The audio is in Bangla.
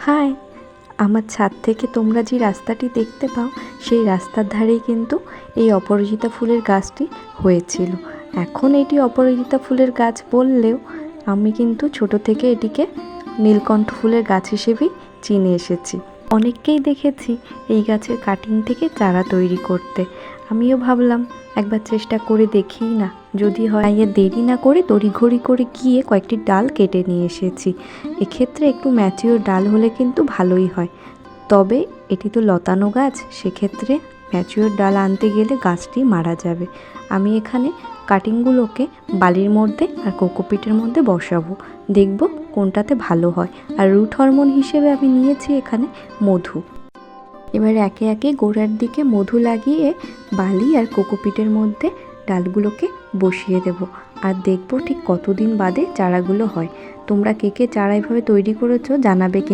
হাই, আমার ছাদ থেকে তোমরা যে রাস্তাটি দেখতে পাও সেই রাস্তার ধারেই কিন্তু এই অপরাজিতা ফুলের গাছটি হয়েছিল। এখন এটি অপরাজিতা ফুলের গাছ বললেও আমি কিন্তু ছোট থেকে এটিকে নীলকণ্ঠ ফুলের গাছ হিসেবেই চিনে এসেছি। অনেককেই দেখেছি এই গাছের কাটিং থেকে চারা তৈরি করতে। আমিও ভাবলাম একবার চেষ্টা করে দেখি না, যদি হয়। এর দেরি না করে তড়িঘড়ি করে গিয়ে কয়েকটি ডাল কেটে নিয়ে এসেছি। এক্ষেত্রে একটু ম্যাচিওর ডাল হলে কিন্তু ভালোই হয়, তবে এটি তো লতানো গাছ, সেক্ষেত্রে ম্যাচিওর ডাল আনতে গেলে গাছটি মারা যাবে। আমি এখানে কাটিংগুলোকে বালির মধ্যে আর কোকোপিটের মধ্যে বসাবো, দেখব কোনটাতে ভালো হয়। আর রুট হরমোন হিসেবে আমি নিয়েছি এখানে মধু। এবার একে একে গোড়ার দিকে মধু লাগিয়ে বালি আর কোকোপিটের মধ্যে ডালগুলোকে বসিয়ে দেব, আর দেখব ঠিক কতদিন বাদে চারাগুলো হয়। তোমরা কে কে চারা এভাবে তৈরি করেছো জানাবে কিন্তু।